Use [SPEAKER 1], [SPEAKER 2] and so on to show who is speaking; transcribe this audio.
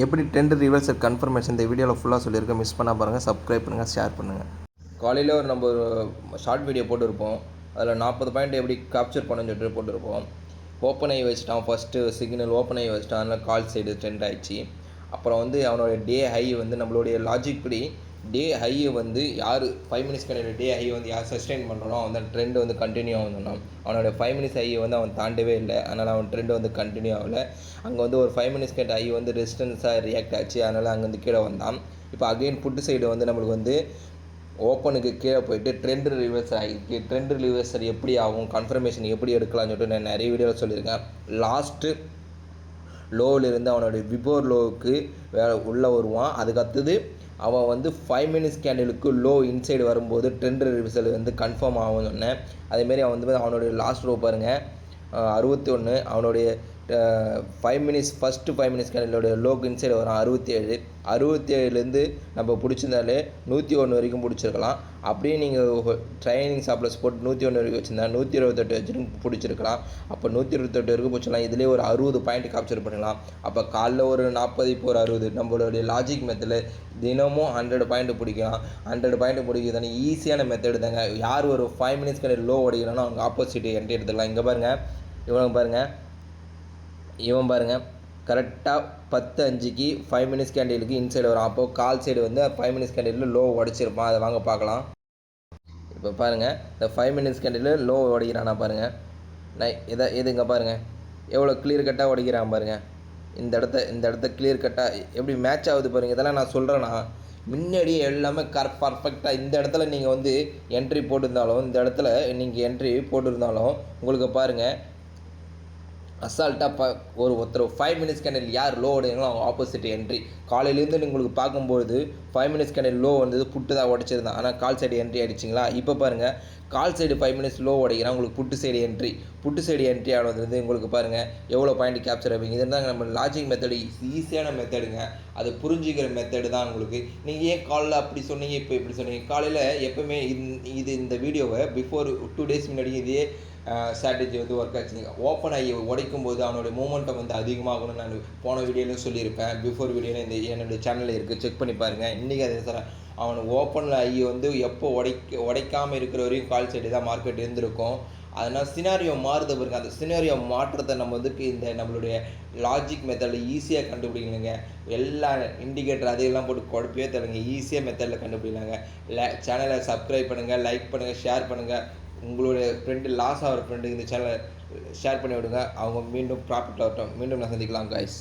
[SPEAKER 1] எப்படி trend reversal confirmation இந்த வீடியோவில் ஃபுல்லாக சொல்லியிருக்கேன். மிஸ் பண்ணால் பாருங்கள், சப்ஸ்கிரைப் பண்ணுங்கள், ஷேர் பண்ணுங்கள். காலையில் நம்ம ஒரு ஷார்ட் வீடியோ போட்டிருப்போம். அதில் 40 பாயிண்ட் எப்படி கேப்சர் பண்ணணும்னு சொல்லிட்டு போட்டிருப்போம். ஓப்பன் ஆகி வச்சுட்டான், ஃபஸ்ட்டு சிக்னல் ஓப்பன் ஆகி வச்சுட்டான், அதனால் கால் சைடு ட்ரெண்ட் ஆகிடுச்சு. அப்புறம் அவனோட டே ஹை நம்மளுடைய லாஜிக் படி டே ஹையை யார் 5 மினிட்ஸ் கண்டிப்பாக டே ஹை யார் சஸ்டெயின் பண்ணுறோம் அந்த ட்ரெண்டு கண்டினியூ ஆகணும். அவனோட 5 மினிட்ஸ் ஹையை அவன் தாண்டவே இல்லை, அதனால் அவன் ட்ரெண்டு கண்டினியூ ஆகலை. அங்கே ஒரு 5 மினிட்ஸ் கண்ட் ஹை ரெசிஸ்டன்ஸாக ரியாக்ட் ஆச்சு, அதனால் அங்கேருந்து கீழே வந்தான். இப்போ அகெயின் புட்டு சைடு நம்மளுக்கு ஓப்பனுக்கு கீழே போயிட்டு ட்ரெண்ட் ரிவர்ஸ் ஆகிருக்கு. ட்ரெண்ட் ரிவர்சல் எப்படி ஆகும், கன்ஃபர்மேஷன் எப்படி எடுக்கலாம்னு சொல்லிட்டு நான் நிறைய வீடியோவில் சொல்லியிருக்கேன். லாஸ்ட்டு லோவிலிருந்து அவனுடைய பிஃபோர் லோவுக்கு உள்ளே வருவான். அதுக்கடுத்தது அவன் 5 மினிட்ஸ் கேண்டிலுக்கு லோ இன்சைடு வரும்போது ட்ரெண்ட் ரிவர்சல் கன்ஃபார்ம் ஆகும்னு சொன்னேன். அதேமாரி அவனுடைய லாஸ்ட் லோ பாருங்கள் 61. அவனுடைய 5 மினிட்ஸ் ஃபஸ்ட்டு 5 மினிட்ஸ் கேண்டிலோடைய லோக்கு இன்சைடு வரும் 67. 67லேருந்து நம்ம பிடிச்சிருந்தாலே 101 வரைக்கும் பிடிச்சிருக்கலாம். அப்படியே நீங்கள் ட்ரைனிங் ஷாப்பில் போட்டு 101 வரைக்கும் வச்சுருந்தா 128 வரைக்கும் பிடிச்சிருக்கலாம். அப்போ 128 வரைக்கும் பிடிச்சிடலாம். இதிலே ஒரு 60 பாயிண்ட் கேப்சர் பண்ணலாம். அப்போ காலைல ஒரு 40, இப்போ ஒரு 60. நம்மளுடைய லாஜிக் மெத்தடில் தினமும் 100 பாயிண்ட் பிடிக்கலாம். 100 பாயிண்ட் பிடிக்கிறதானே ஈஸியான மெத்தடு தாங்க. யார் ஒரு 5 மினிட்ஸ் கேண்டில் லோ உடைக்கிறானோ அவங்க ஆப்போசிட் என்ட்ரி எடுத்துக்கலாம். இங்கே பாருங்கள், இவன் பாருங்கள் கரெக்டாக 10:05க்கு 5 மினிட்ஸ் கேண்டிலுக்கு இன்சைடு வரும். அப்போது கால் சைடு 5 மினிட்ஸ் கேண்டிலில் லோ உடச்சிருப்பான். அதை வாங்க பார்க்கலாம். இப்போ பாருங்கள், இந்த 5 மினிட்ஸ் கேண்டிலில் லோ உடைக்கிறானா பாருங்கள். நான் இங்கே பாருங்கள் எவ்வளோ கிளியர் கட்டாக உடைக்கிறான் பாருங்கள். இந்த இடத்த கிளியர் கட்டாக எப்படி மேட்ச் ஆகுது பாருங்கள். இதெல்லாம் நான் சொல்கிறேன்னா முன்னாடியே எல்லாமே பர்ஃபெக்டாக இந்த இடத்துல நீங்கள் என்ட்ரி போட்டிருந்தாலும், இந்த இடத்துல நீங்கள் என்ட்ரி போட்டிருந்தாலும் உங்களுக்கு பாருங்கள் அசால்ட்டாக ஒருத்தர் 5 மினிட்ஸ் கேண்டில் யார் லோ உடையங்களோ அவங்க ஆப்போசிட் என்ட்ரி. காலையிலேருந்து உங்களுக்கு பார்க்கும்போது 5 மினிட்ஸ் கேண்டில் லோ புட்டு தான் உடச்சிருந்தான், ஆனால் கால் சைடு என்ட்ரி ஆகிடுச்சிங்களா. இப்போ பாருங்கள் கால் சைடு 5 மினிட்ஸ் லோ உடைக்கிறான், உங்களுக்கு புட்டு சைடு என்ட்ரி ஆனது உங்களுக்கு பாருங்கள் எவ்வளோ பாயிண்ட் கேப்சர் ஆகிங்க. இதுதான் நம்ம லாஜிக் மெத்தடு, ஈஸியான மெத்தடுங்க. அது புரிஞ்சிக்கிற மெத்தடு தான் உங்களுக்கு. நீங்கள் ஏன் காலைல அப்படி சொன்னீங்க, இப்போ இப்படி சொன்னீங்க. காலையில் எப்போவுமே இந்த வீடியோவை பிஃபோர் 2 டேஸ் முன்னாடி இதே ஸ்ட்ராட்டஜி ஒர்க் ஆச்சுங்க. ஓப்பன் ஆகி உடைக்கும் போது அவனுடைய மூமெண்டம் அதிகமாகணும்னு நான் போன வீடியோலையும் சொல்லியிருப்பேன். பிஃபோர் வீடியோவில் என்னுடைய சேனலில் இருக்குது, செக் பண்ணி பாருங்கள். இன்றைக்கி அதே சார் அவன் ஓப்பனில் ஆகி எப்போ உடைக்காமல் இருக்கிற வரையும் கால் சைடு தான் மார்க்கெட் இருந்திருக்கும். அதனால் சினாரியோ மாறுது பாருங்க. அந்த சினாரியோ மாற்றத்தை நம்ம இந்த நம்மளுடைய லாஜிக் மெத்தடில் ஈஸியாக கண்டுபிடிக்கணுங்க. எல்லா இண்டிகேட்டர் அதையெல்லாம் போட்டு குழப்பவே தருங்க, ஈஸியாக மெத்தடில் கண்டுபிடிக்கலாங்க. சேனலை சப்ஸ்கிரைப் பண்ணுங்கள், லைக் பண்ணுங்கள், ஷேர் பண்ணுங்கள். உங்களுடைய ஃப்ரெண்டு லாஸ் ஆகிற ஃப்ரெண்டுக்கு இந்த சேனலை ஷேர் பண்ணி விடுங்க. அவங்க மீண்டும் ப்ராஃபிட் ஆகட்டும். மீண்டும் நான் சந்திக்கலாம் கைஸ்.